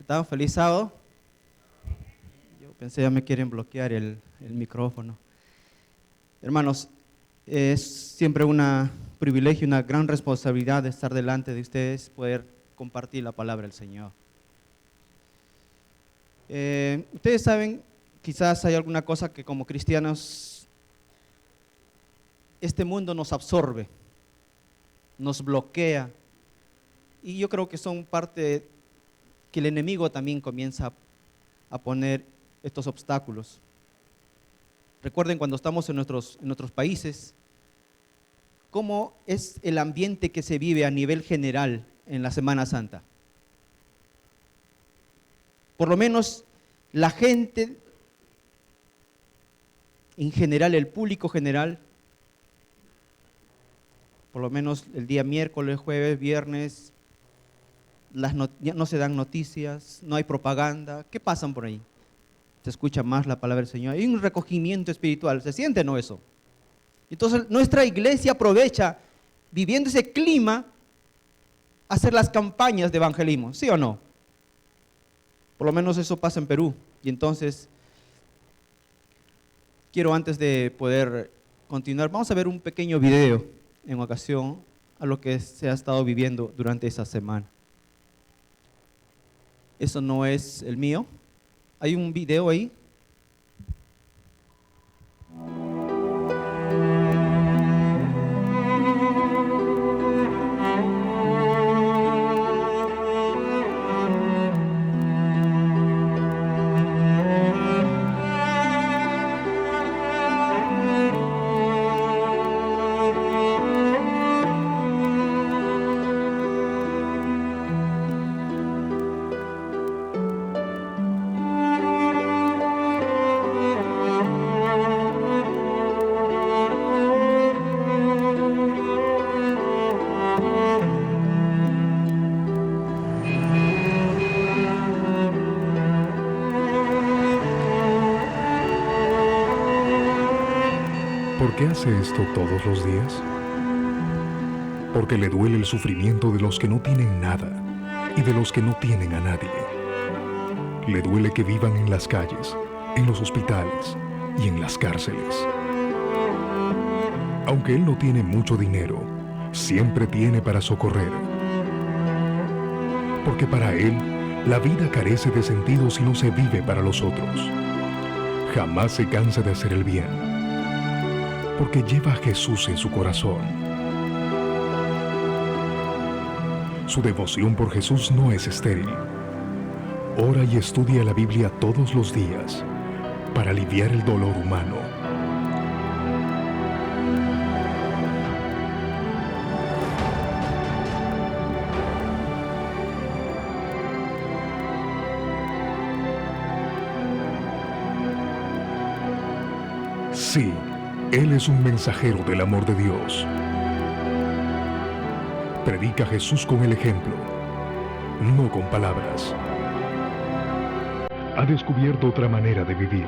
¿Qué tal? Feliz sábado. Yo pensé ya me quieren bloquear el micrófono. Hermanos, es siempre un privilegio, una gran responsabilidad de estar delante de ustedes, poder compartir la palabra del Señor. Ustedes saben, quizás hay alguna cosa que como cristianos, este mundo nos absorbe, nos bloquea, y yo creo que son parte que el enemigo también comienza a poner estos obstáculos. Recuerden cuando estamos en nuestros países, cómo es el ambiente que se vive a nivel general en la Semana Santa. Por lo menos la gente en general, el público general, por lo menos el día miércoles, jueves, viernes, ya no se dan noticias, no hay propaganda. ¿Qué pasan por ahí? Se escucha más la palabra del Señor. Hay un recogimiento espiritual. ¿Se siente no eso? Entonces nuestra iglesia aprovecha, viviendo ese clima, hacer las campañas de evangelismo. ¿Sí o no? Por lo menos eso pasa en Perú. Y entonces, quiero antes de poder continuar, vamos a ver un pequeño video en ocasión a lo que se ha estado viviendo durante esa semana. Eso no es el mío. Hay un video ahí. ¿Por qué hace esto todos los días? Porque le duele el sufrimiento de los que no tienen nada y de los que no tienen a nadie. Le duele que vivan en las calles, en los hospitales y en las cárceles. Aunque él no tiene mucho dinero, siempre tiene para socorrer. Porque para él, la vida carece de sentido si no se vive para los otros. Jamás se cansa de hacer el bien. Porque lleva a Jesús en su corazón. Su devoción por Jesús no es estéril. Ora y estudia la Biblia todos los días para aliviar el dolor humano. Sí. Él es un mensajero del amor de Dios. Predica a Jesús con el ejemplo, no con palabras. Ha descubierto otra manera de vivir.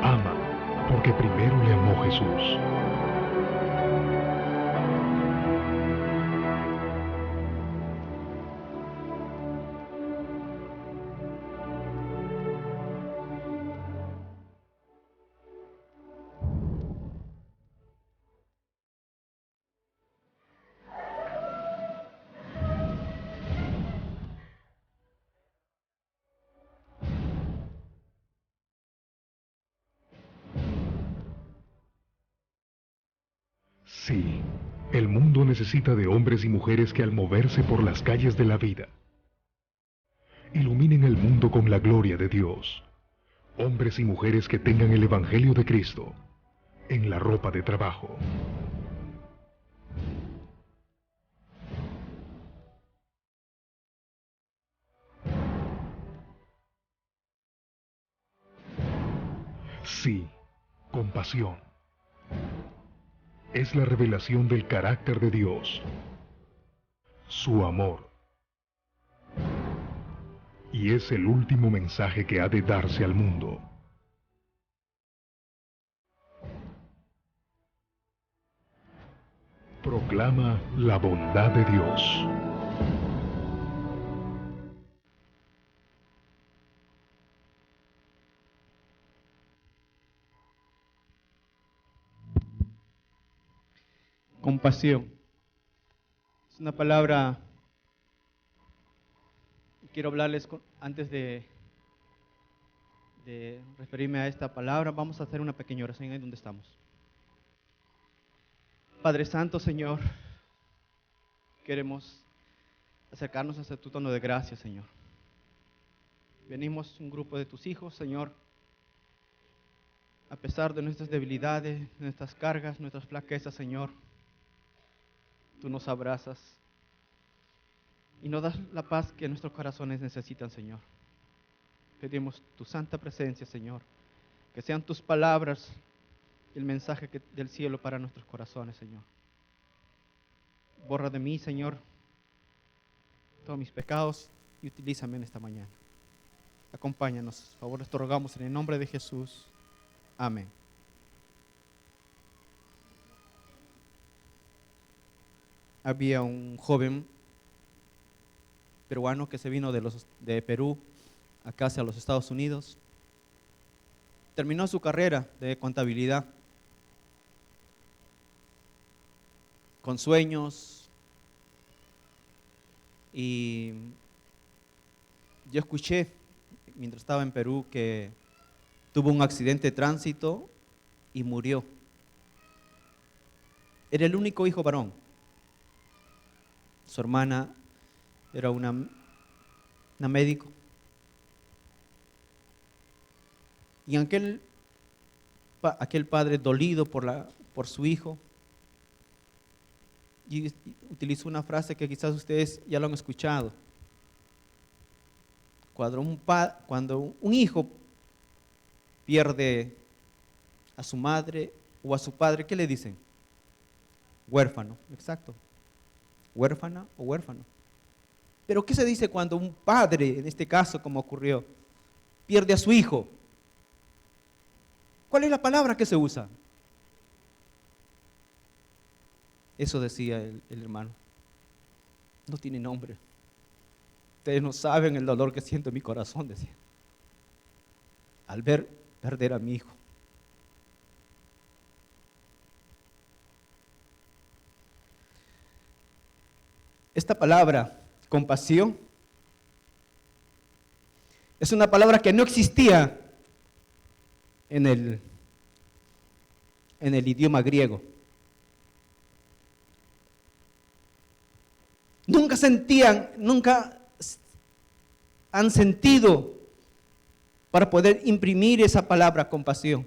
Ama, porque primero le amó Jesús. Sí, el mundo necesita de hombres y mujeres que al moverse por las calles de la vida, iluminen el mundo con la gloria de Dios. Hombres y mujeres que tengan el Evangelio de Cristo en la ropa de trabajo. Sí, compasión. Es la revelación del carácter de Dios, su amor. Y es el último mensaje que ha de darse al mundo. Proclama la bondad de Dios. Compasión. Es una palabra, quiero hablarles antes de referirme a esta palabra. Vamos a hacer una pequeña oración ahí donde estamos. Padre Santo, Señor, queremos acercarnos hacia tu trono de gracia, Señor. Venimos un grupo de tus hijos, Señor, a pesar de nuestras debilidades, nuestras cargas, nuestras flaquezas, Señor. Tú nos abrazas y nos das la paz que nuestros corazones necesitan, Señor. Pedimos tu santa presencia, Señor, que sean tus palabras el mensaje del cielo para nuestros corazones, Señor. Borra de mí, Señor, todos mis pecados y utilízame en esta mañana. Acompáñanos, por favor, te rogamos en el nombre de Jesús. Amén. Había un joven peruano que se vino de Perú acá hacia los Estados Unidos. Terminó su carrera de contabilidad con sueños, y yo escuché mientras estaba en Perú que tuvo un accidente de tránsito y murió. Era el único hijo varón. Su hermana era una médico. Y aquel padre dolido por su hijo, y utilizó una frase que quizás ustedes ya lo han escuchado. Cuando un hijo pierde a su madre o a su padre, ¿qué le dicen? Huérfano, exacto. Huérfana o huérfano. Pero ¿qué se dice cuando un padre, en este caso como ocurrió, pierde a su hijo? ¿Cuál es la palabra que se usa? Eso decía el hermano. No tiene nombre. Ustedes no saben el dolor que siento en mi corazón, decía, al ver perder a mi hijo. Esta palabra, compasión, es una palabra que no existía en el idioma griego. Nunca han sentido para poder imprimir esa palabra compasión.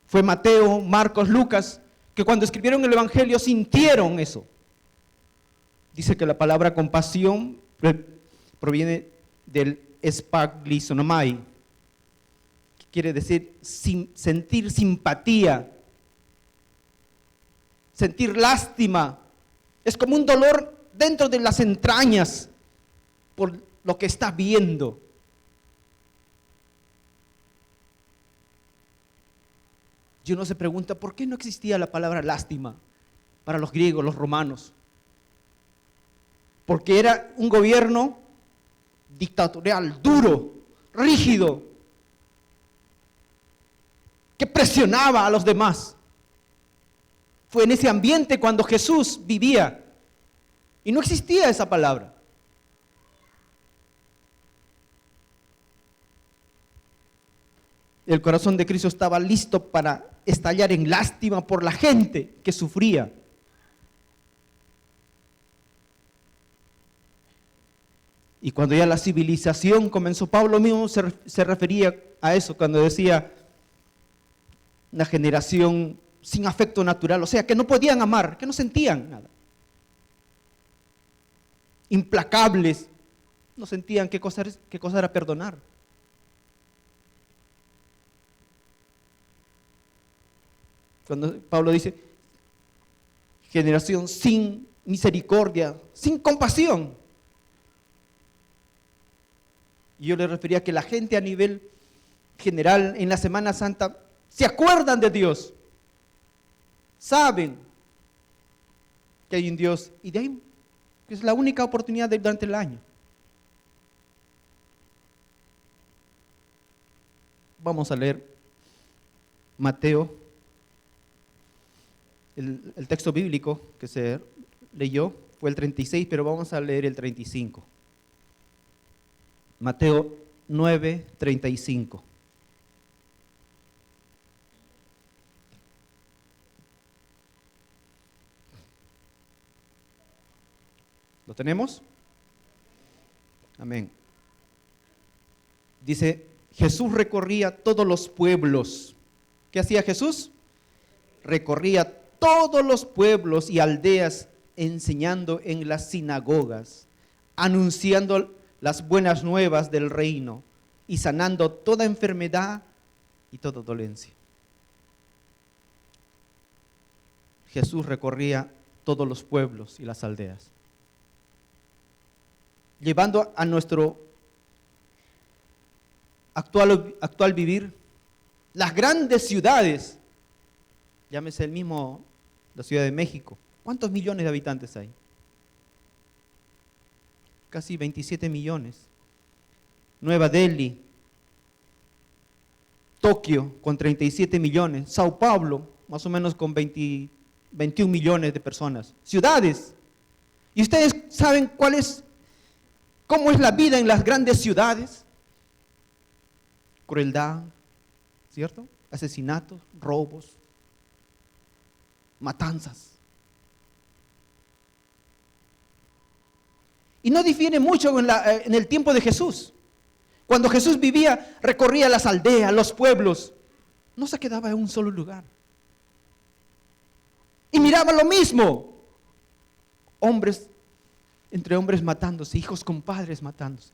Fue Mateo, Marcos, Lucas, que cuando escribieron el Evangelio sintieron eso. Dice que la palabra compasión proviene del espaglizonomai, que quiere decir sentir simpatía, sentir lástima. Es como un dolor dentro de las entrañas por lo que está viendo. Y uno se pregunta, ¿por qué no existía la palabra lástima para los griegos, los romanos? Porque era un gobierno dictatorial, duro, rígido, que presionaba a los demás. Fue en ese ambiente cuando Jesús vivía y no existía esa palabra. El corazón de Cristo estaba listo para estallar en lástima por la gente que sufría. Y cuando ya la civilización comenzó, Pablo mismo se refería a eso cuando decía una generación sin afecto natural, o sea, que no podían amar, que no sentían nada. Implacables, no sentían qué cosa era perdonar. Cuando Pablo dice, generación sin misericordia, sin compasión. Y yo le refería a que la gente a nivel general en la Semana Santa se acuerdan de Dios. Saben que hay un Dios y de ahí es la única oportunidad durante el año. Vamos a leer Mateo, el texto bíblico que se leyó fue el 36, pero vamos a leer el 35. Mateo 9, 35. ¿Lo tenemos? Amén. Dice, Jesús recorría todos los pueblos. ¿Qué hacía Jesús? Recorría todos los pueblos y aldeas, enseñando en las sinagogas, anunciando las buenas nuevas del reino y sanando toda enfermedad y toda dolencia. Jesús recorría todos los pueblos y las aldeas, llevando a nuestro actual vivir las grandes ciudades. Llámese la Ciudad de México. ¿Cuántos millones de habitantes hay? Casi 27 millones. Nueva Delhi, Tokio con 37 millones, Sao Paulo más o menos con 21 millones de personas. Ciudades. ¿Y ustedes saben cómo es la vida en las grandes ciudades? Crueldad, ¿cierto? Asesinatos, robos, matanzas. Y no difiere mucho en el tiempo de Jesús. Cuando Jesús vivía, recorría las aldeas, los pueblos. No se quedaba en un solo lugar. Y miraba lo mismo. Entre hombres matándose, hijos con padres matándose.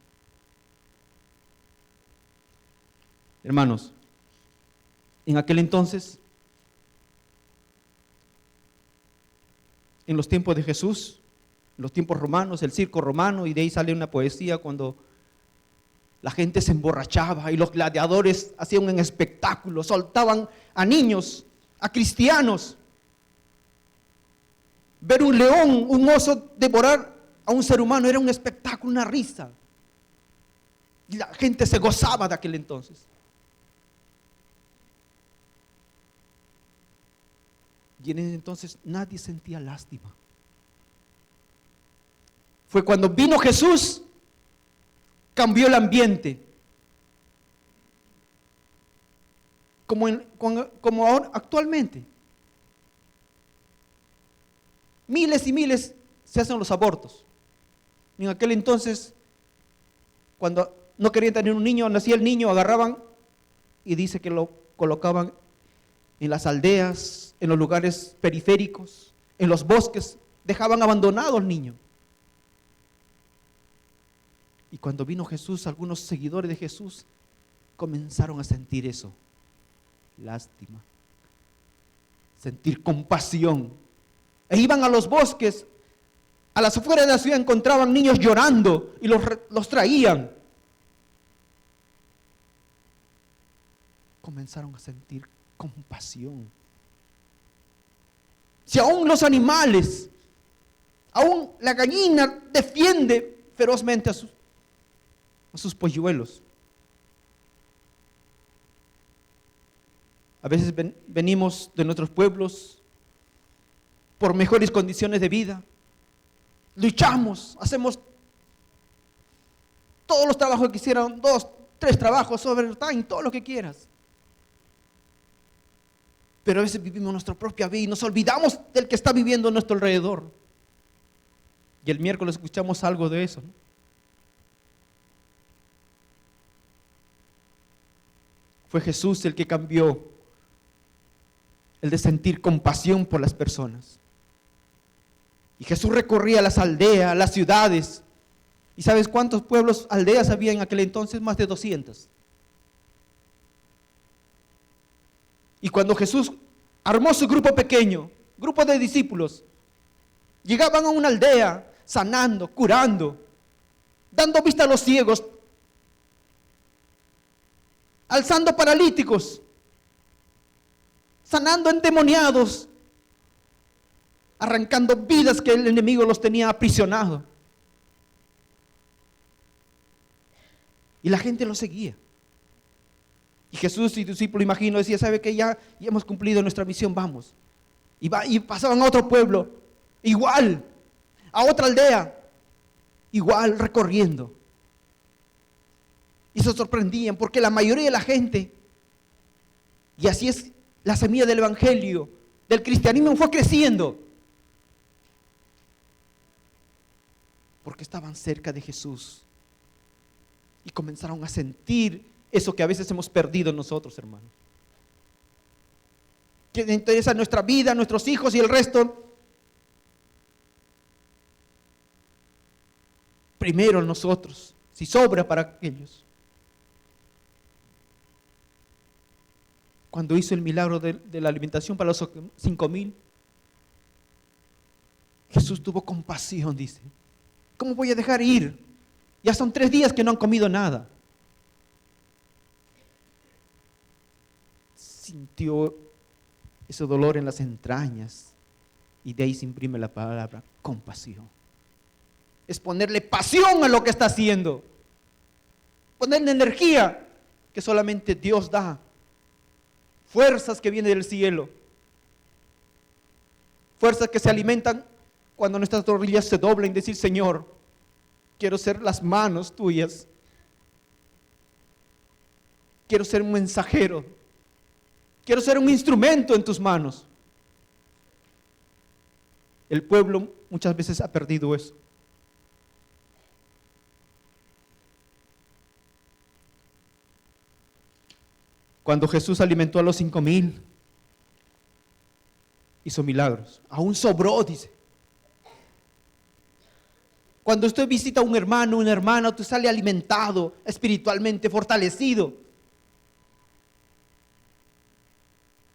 Hermanos, en aquel entonces, en los tiempos de Jesús, en los tiempos romanos, el circo romano, y de ahí sale una poesía cuando la gente se emborrachaba y los gladiadores hacían un espectáculo, soltaban a niños, a cristianos. Ver un león, un oso devorar a un ser humano era un espectáculo, una risa. Y la gente se gozaba de aquel entonces. Y en ese entonces nadie sentía lástima. Fue cuando vino Jesús, cambió el ambiente. Como ahora, actualmente. Miles y miles se hacen los abortos. En aquel entonces, cuando no querían tener un niño, nacía el niño, agarraban y dice que lo colocaban en las aldeas, en los lugares periféricos, en los bosques, dejaban abandonado al niño. Y cuando vino Jesús, algunos seguidores de Jesús comenzaron a sentir eso, lástima, sentir compasión. E iban a los bosques, a las afueras de la ciudad encontraban niños llorando y los traían. Comenzaron a sentir compasión. Si aún los animales, aún la gallina defiende ferozmente a sus polluelos. A veces venimos de nuestros pueblos por mejores condiciones de vida. Luchamos, hacemos todos los trabajos que quisieran, 2, 3 trabajos, overtime, todo lo que quieras. Pero a veces vivimos nuestra propia vida y nos olvidamos del que está viviendo a nuestro alrededor. Y el miércoles escuchamos algo de eso, ¿no? Fue Jesús el que cambió el de sentir compasión por las personas. Y Jesús recorría las aldeas, las ciudades. ¿Y sabes cuántos pueblos, aldeas había en aquel entonces? Más de 200. Y cuando Jesús armó su grupo pequeño, grupo de discípulos, llegaban a una aldea sanando, curando, dando vista a los ciegos, alzando paralíticos, sanando endemoniados, arrancando vidas que el enemigo los tenía aprisionados. Y la gente lo seguía. Y Jesús y discípulo, imagino, decía, ¿sabe qué? Ya hemos cumplido nuestra misión, vamos. Y pasaban a otro pueblo, igual, a otra aldea, igual, recorriendo. Y se sorprendían porque la mayoría de la gente, y así es la semilla del evangelio, del cristianismo, fue creciendo. Porque estaban cerca de Jesús y comenzaron a sentir eso que a veces hemos perdido nosotros, hermanos. Que les interesa nuestra vida, nuestros hijos y el resto. Primero nosotros, si sobra para aquellos. Cuando hizo el milagro de la alimentación para los 5,000, Jesús tuvo compasión, dice. ¿Cómo voy a dejar ir? Ya son 3 días que no han comido nada. Sintió ese dolor en las entrañas y de ahí se imprime la palabra compasión. Es ponerle pasión a lo que está haciendo. Ponerle energía que solamente Dios da. Fuerzas que vienen del cielo. Fuerzas que se alimentan cuando nuestras rodillas se doblan y decir: Señor, quiero ser las manos tuyas. Quiero ser un mensajero. Quiero ser un instrumento en tus manos. El pueblo muchas veces ha perdido eso. Cuando Jesús alimentó a los 5,000, hizo milagros. Aún sobró, dice. Cuando usted visita a un hermano, una hermana, usted sale alimentado, espiritualmente fortalecido.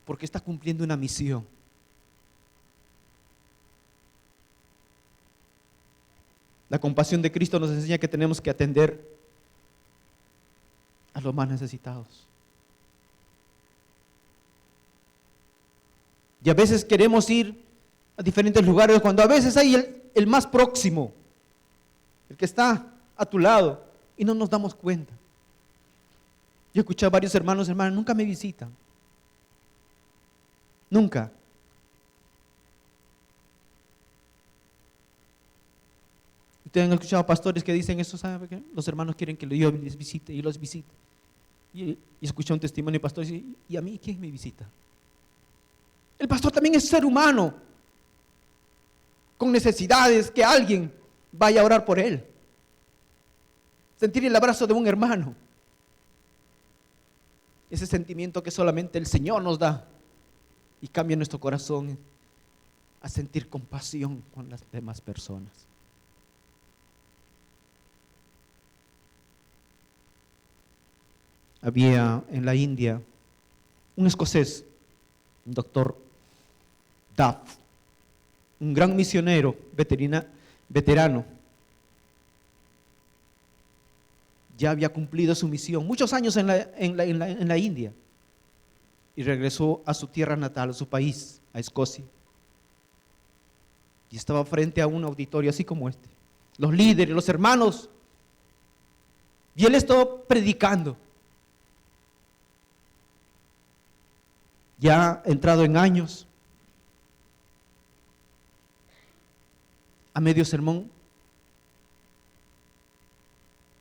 Porque está cumpliendo una misión. La compasión de Cristo nos enseña que tenemos que atender a los más necesitados. Y a veces queremos ir a diferentes lugares cuando a veces hay el más próximo, el que está a tu lado, y no nos damos cuenta. Yo escuché a varios hermanos, hermanas, nunca me visitan. Nunca. Ustedes han escuchado pastores que dicen eso, ¿sabe qué? Los hermanos quieren que yo les visite y los visite. Y escuché un testimonio de pastor y dice: ¿y a mí quién me visita? El pastor también es ser humano, con necesidades, que alguien vaya a orar por él. Sentir el abrazo de un hermano. Ese sentimiento que solamente el Señor nos da y cambia nuestro corazón a sentir compasión con las demás personas. Había en la India un escocés, un doctor Duff, un gran misionero, veterano. Ya había cumplido su misión, muchos años en la India, y regresó a su tierra natal, a su país, a Escocia. Y estaba frente a un auditorio así como este, los líderes, los hermanos, y él estaba predicando. Ya entrado en años, a medio sermón,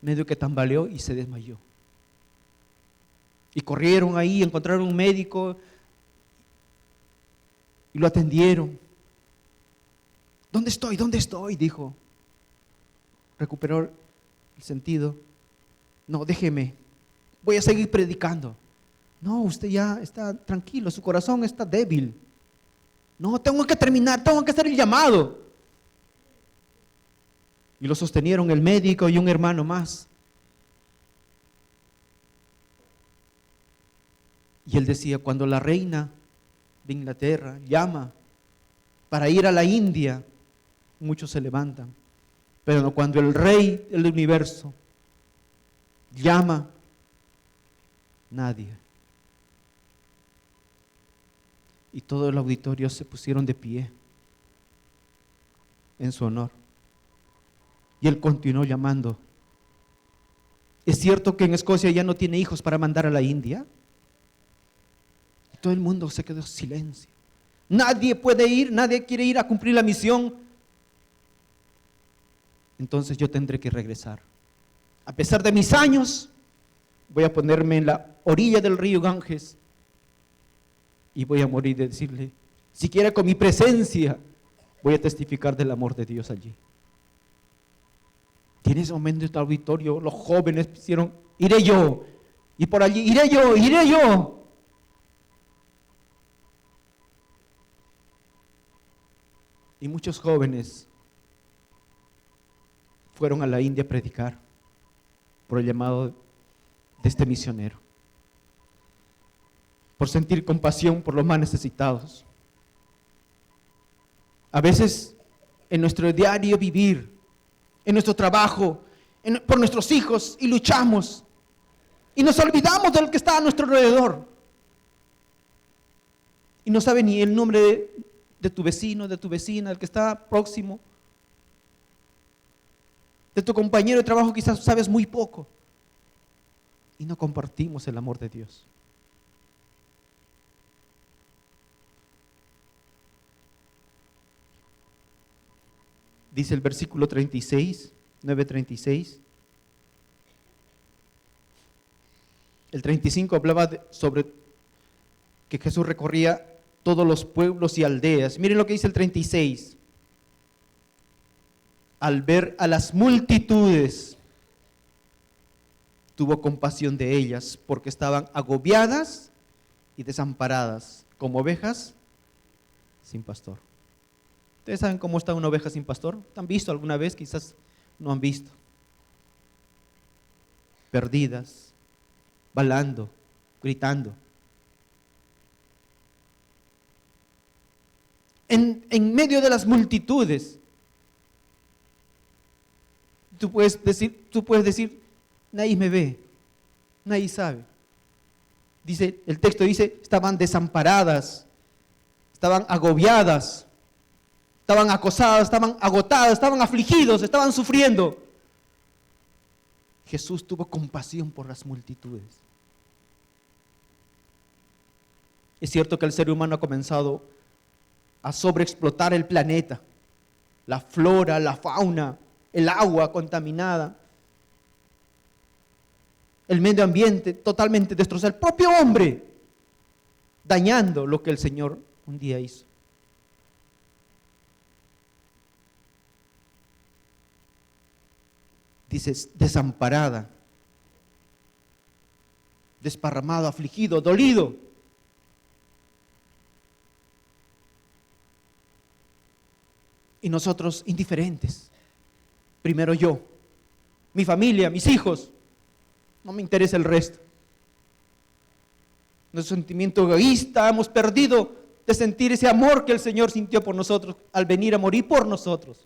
medio que tambaleó y se desmayó. Y corrieron ahí, encontraron un médico y lo atendieron. ¿Dónde estoy? ¿Dónde estoy? Dijo. Recuperó el sentido. No, déjeme, voy a seguir predicando. No, usted ya está tranquilo, su corazón está débil. No, tengo que terminar, tengo que hacer el llamado. Y lo sostenieron el médico y un hermano más. Y él decía: cuando la reina de Inglaterra llama para ir a la India, muchos se levantan. Pero no, cuando el rey del universo llama, nadie. Y todo el auditorio se pusieron de pie en su honor. Y él continuó llamando. ¿Es cierto que en Escocia ya no tiene hijos para mandar a la India? Y todo el mundo se quedó en silencio. nadie puede ir, nadie quiere ir a cumplir la misión, entonces yo tendré que regresar. A pesar de mis años, voy a ponerme en la orilla del río Ganges y voy a morir de decirle, siquiera con mi presencia, voy a testificar del amor de Dios allí. Y en ese momento en el auditorio, los jóvenes hicieron, iré yo, y por allí, iré yo, iré yo. Y muchos jóvenes fueron a la India a predicar por el llamado de este misionero, por sentir compasión por los más necesitados. A veces en nuestro diario vivir, en nuestro trabajo, por nuestros hijos, y luchamos y nos olvidamos del que está a nuestro alrededor y no sabe ni el nombre de tu vecino, de tu vecina, del que está próximo, de tu compañero de trabajo. Quizás sabes muy poco y no compartimos el amor de Dios. Dice el versículo 36, 9:36. El 35 hablaba sobre que Jesús recorría todos los pueblos y aldeas. Miren lo que dice el 36. Al ver a las multitudes, tuvo compasión de ellas, porque estaban agobiadas y desamparadas, como ovejas sin pastor. ¿Ustedes saben cómo está una oveja sin pastor? ¿Han visto alguna vez? Quizás no han visto. Perdidas, balando, gritando. En medio de las multitudes, tú puedes decir, nadie me ve, nadie sabe. Dice, el texto dice, estaban desamparadas, estaban agobiadas, estaban acosadas, estaban agotadas, estaban afligidos, estaban sufriendo. Jesús tuvo compasión por las multitudes. Es cierto que el ser humano ha comenzado a sobreexplotar el planeta, la flora, la fauna, el agua contaminada, el medio ambiente totalmente destrozado, el propio hombre dañando lo que el Señor un día hizo. Dices, desamparada, desparramado, afligido, dolido. Y nosotros indiferentes. Primero yo, mi familia, mis hijos. No me interesa el resto. Nuestro sentimiento egoísta, hemos perdido de sentir ese amor que el Señor sintió por nosotros al venir a morir por nosotros.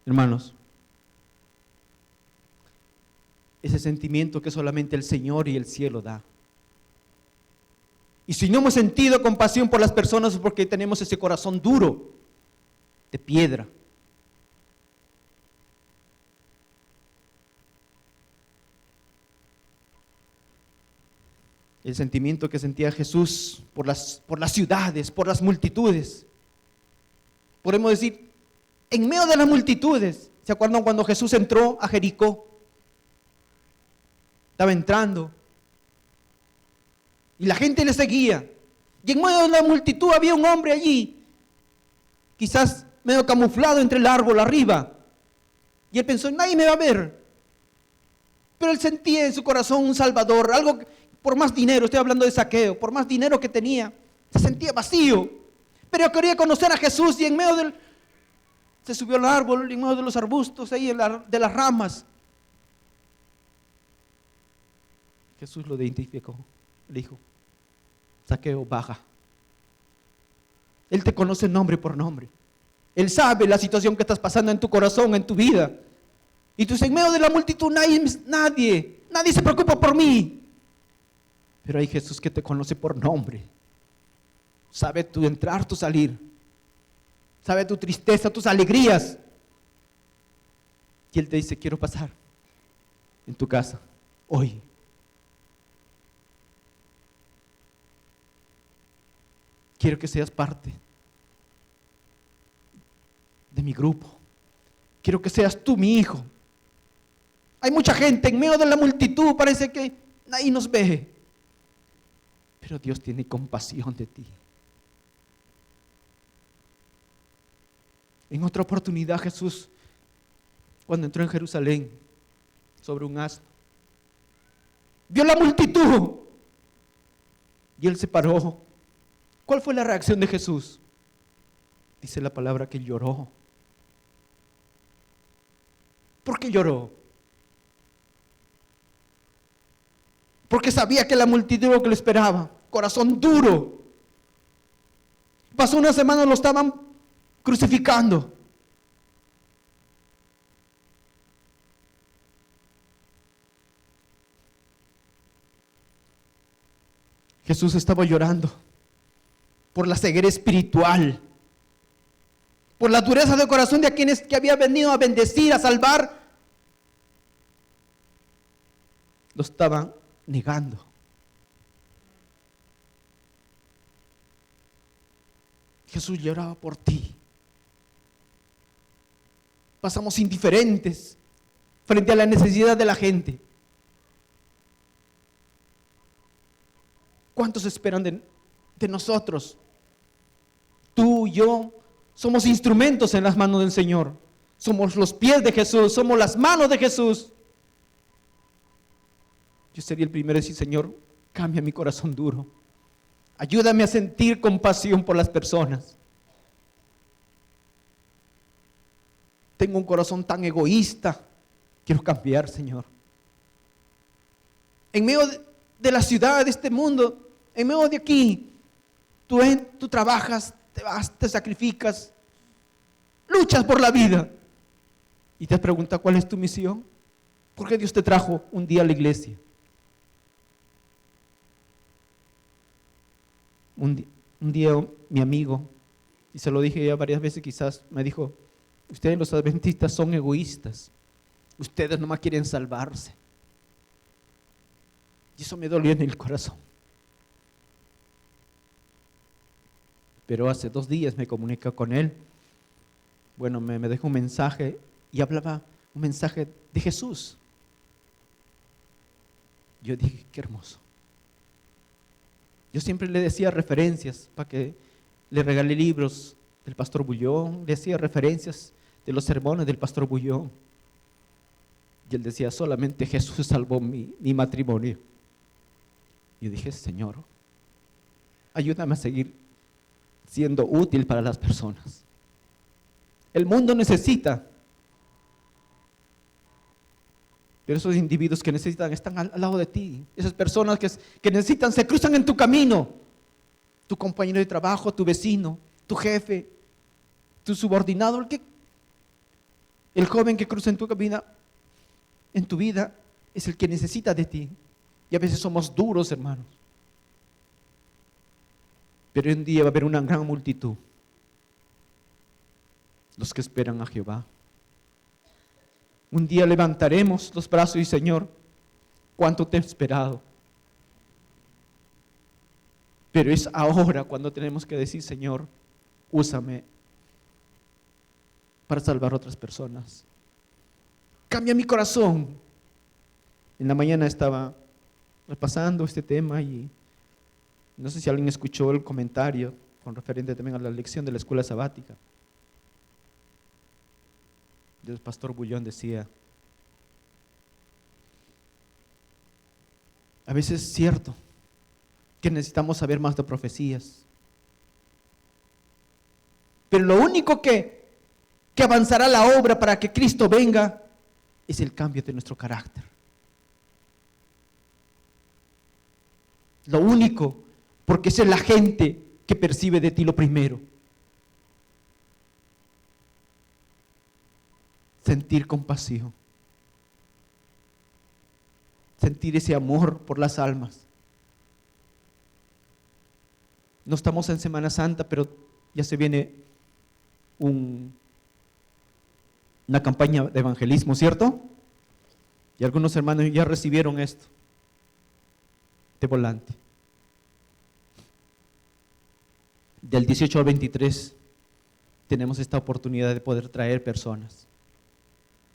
Hermanos, ese sentimiento que solamente el Señor y el cielo da. Y si no hemos sentido compasión por las personas es porque tenemos ese corazón duro, de piedra. El sentimiento que sentía Jesús por las ciudades, por las multitudes. Podemos decir, en medio de las multitudes, ¿se acuerdan cuando Jesús entró a Jericó? Estaba entrando y la gente le seguía, y en medio de la multitud había un hombre allí, quizás medio camuflado entre el árbol arriba, y él pensó, nadie me va a ver, pero él sentía en su corazón un salvador, algo que, por más dinero, estoy hablando de Zaqueo, por más dinero que tenía, se sentía vacío, pero quería conocer a Jesús, y en medio del, se subió al árbol, en medio de los arbustos, ahí de las ramas. Jesús lo identificó, le dijo, Zaqueo, baja. Él te conoce nombre por nombre. Él sabe la situación que estás pasando en tu corazón, en tu vida. Y tú en medio de la multitud, nadie se preocupa por mí. Pero hay Jesús que te conoce por nombre. Sabe tu entrar, tu salir. Sabe tu tristeza, tus alegrías. Y Él te dice, quiero pasar en tu casa hoy. Quiero que seas parte de mi grupo. Quiero que seas tú mi hijo. Hay mucha gente en medio de la multitud, parece que nadie nos ve. Pero Dios tiene compasión de ti. En otra oportunidad Jesús, cuando entró en Jerusalén sobre un asno, vio la multitud y Él se paró. ¿Cuál fue la reacción de Jesús? Dice la palabra que lloró. ¿Por qué lloró? Porque sabía que la multitud lo que le esperaba. Corazón duro. Pasó una semana, lo estaban crucificando. Jesús estaba llorando por la ceguera espiritual, por la dureza de corazón de quienes que había venido a bendecir, a salvar. Lo estaban negando. Jesús lloraba por ti. Pasamos indiferentes frente a la necesidad de la gente. ¿Cuántos esperan de nosotros? Tú, yo, somos instrumentos en las manos del Señor. Somos los pies de Jesús, somos las manos de Jesús. Yo sería el primero en decir, Señor, cambia mi corazón duro. Ayúdame a sentir compasión por las personas. Tengo un corazón tan egoísta. Quiero cambiar, Señor. En medio de la ciudad, de este mundo, en medio de aquí, tú trabajas, te vas, te sacrificas, luchas por la vida. Y te preguntas, ¿cuál es tu misión? ¿Por qué Dios te trajo un día a la iglesia? Un día mi amigo, y se lo dije ya varias veces quizás, me dijo, ustedes los adventistas son egoístas, ustedes nomás quieren salvarse. Y eso me dolió en el corazón. Pero hace 2 días me comuniqué con él. Bueno, me dejó un mensaje y hablaba un mensaje de Jesús. Yo dije, qué hermoso. Yo siempre le decía referencias para que le regalé libros del pastor Bullón, le decía referencias de los sermones del pastor Bullón. Y él decía, solamente Jesús salvó mi matrimonio. Yo dije, Señor, ayúdame a seguir siendo útil para las personas. El mundo necesita, pero esos individuos que necesitan están al lado de ti. Esas personas que necesitan se cruzan en tu camino. Tu compañero de trabajo, tu vecino, tu jefe, tu subordinado, el joven que cruza en tu vida es el que necesita de ti. Y a veces somos duros, hermanos. Pero un día va a haber una gran multitud. Los que esperan a Jehová. Un día levantaremos los brazos y Señor, cuánto te he esperado. Pero es ahora cuando tenemos que decir, Señor, úsame para salvar a otras personas. Cambia mi corazón. En la mañana estaba repasando este tema y no sé si alguien escuchó el comentario con referente también a la lección de la escuela sabática. El pastor Bullón decía, a veces es cierto que necesitamos saber más de profecías, pero lo único que avanzará la obra para que Cristo venga es el cambio de nuestro carácter. Lo único, porque esa es la gente que percibe de ti lo primero. Sentir compasión. Sentir ese amor por las almas. No estamos en Semana Santa, pero ya se viene un una campaña de evangelismo, ¿cierto? Y algunos hermanos ya recibieron esto de volante. Del 18 al 23 tenemos esta oportunidad de poder traer personas.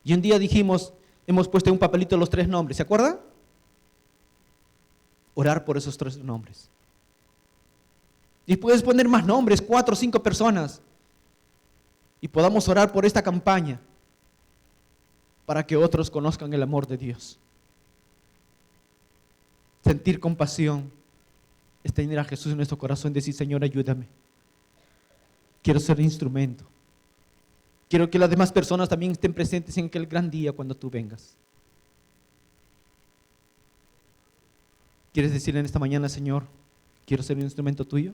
Y un día dijimos, hemos puesto en un papelito los 3 nombres, ¿se acuerdan? Orar por esos 3 nombres. Y puedes poner más nombres, 4 o 5 personas. Y podamos orar por esta campaña para que otros conozcan el amor de Dios. Sentir compasión es tener a Jesús en nuestro corazón y decir, Señor, ayúdame. Quiero ser instrumento. Quiero que las demás personas también estén presentes en aquel gran día cuando tú vengas. ¿Quieres decir en esta mañana, Señor, quiero ser un instrumento tuyo?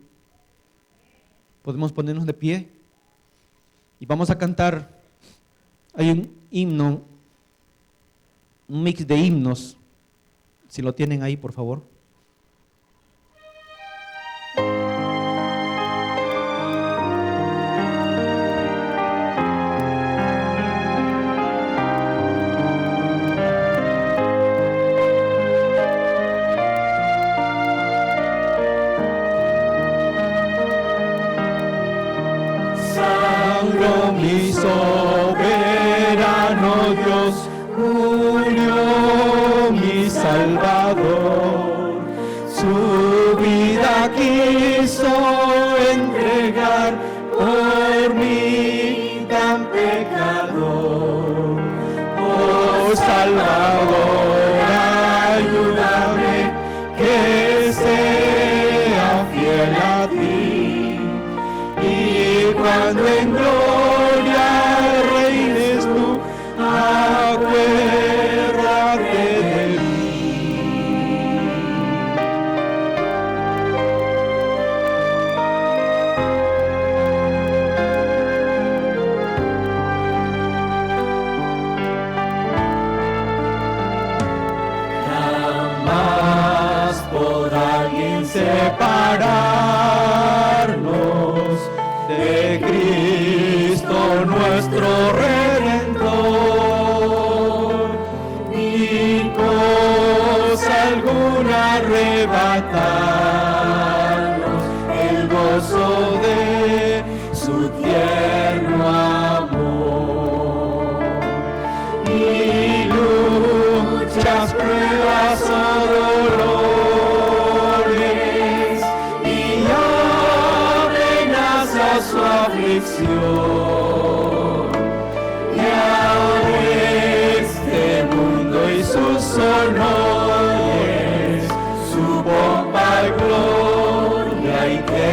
Podemos ponernos de pie y vamos a cantar. Hay un himno, un mix de himnos. Si lo tienen ahí, por favor. Mi soberano Dios, murió mi Salvador, su vida quiso entregar por mí tan pecador. Oh Salvador, ayúdame que sea fiel a ti, y cuando en gloria reines tú, acuérdate de mí. Jamás podrá alguien separarnos de Cristo nuestro Redentor, ni cosa alguna arrebatarnos el gozo de su tierno amor. Y luchas, pruebas o dolores, y su aflicción, y ahora este mundo y sus honores, su pompa y gloria y tentación.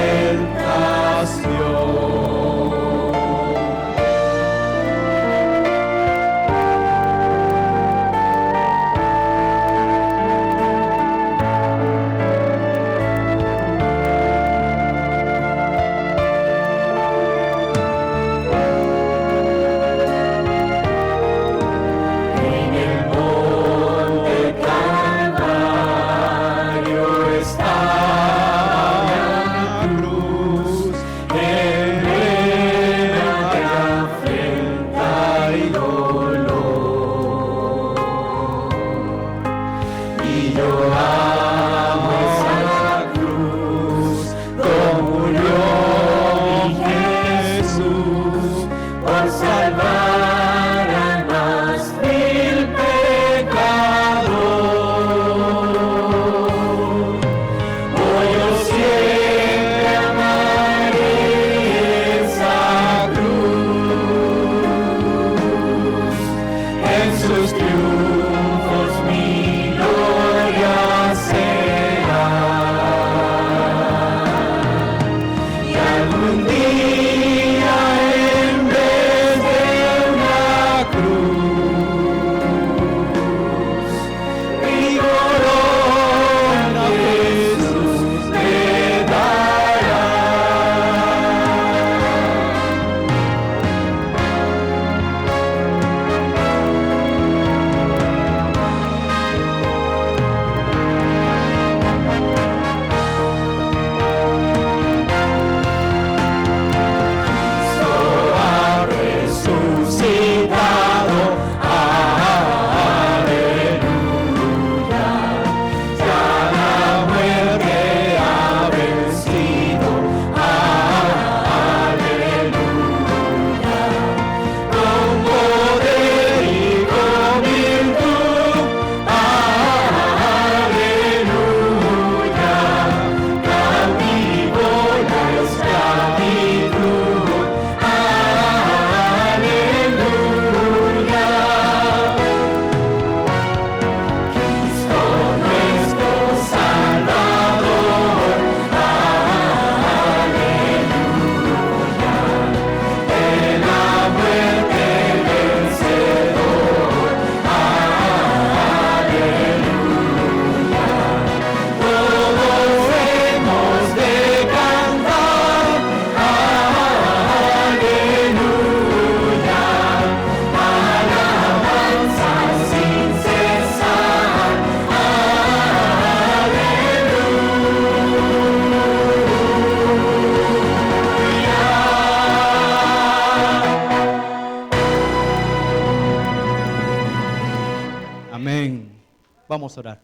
Vamos a orar.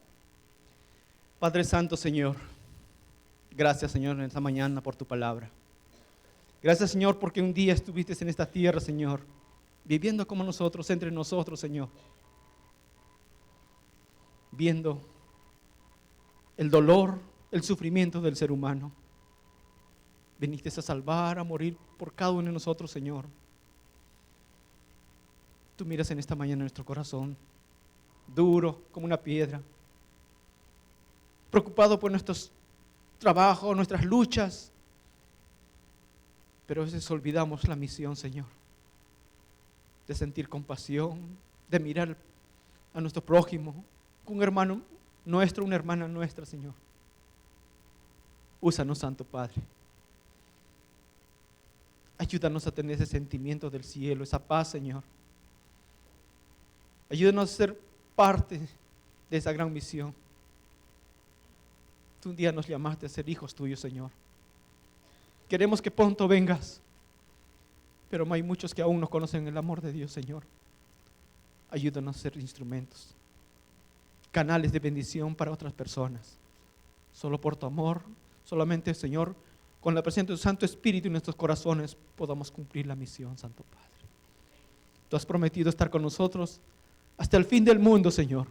Padre Santo, Señor, gracias, Señor, en esta mañana por tu palabra. Gracias, Señor, porque un día estuviste en esta tierra, Señor, viviendo como nosotros, entre nosotros, Señor, viendo el dolor, el sufrimiento del ser humano. Viniste a salvar, a morir por cada uno de nosotros, Señor. Tú miras en esta mañana nuestro corazón, duro como una piedra, preocupado por nuestros trabajos, nuestras luchas, pero a veces olvidamos la misión, Señor, de sentir compasión, de mirar a nuestro prójimo, con un hermano nuestro, una hermana nuestra, Señor. Úsanos, Santo Padre. Ayúdanos a tener ese sentimiento del cielo, esa paz, Señor. Ayúdanos a ser parte de esa gran misión. Tú un día nos llamaste a ser hijos tuyos, Señor. Queremos que pronto vengas, pero hay muchos que aún no conocen el amor de Dios, Señor. Ayúdanos a ser instrumentos, canales de bendición para otras personas. Solo por tu amor, solamente, Señor, con la presencia de tu Santo Espíritu en nuestros corazones podamos cumplir la misión, Santo Padre. Tú has prometido estar con nosotros hasta el fin del mundo, Señor.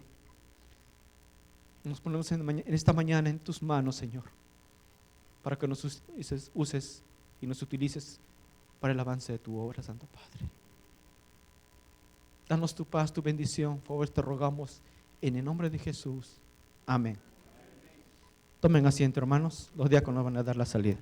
Nos ponemos en esta mañana en tus manos, Señor, para que nos uses y nos utilices para el avance de tu obra, Santo Padre. Danos tu paz, tu bendición, por favor, te rogamos en el nombre de Jesús. Amén. Tomen asiento, hermanos. Los diáconos van a dar la salida.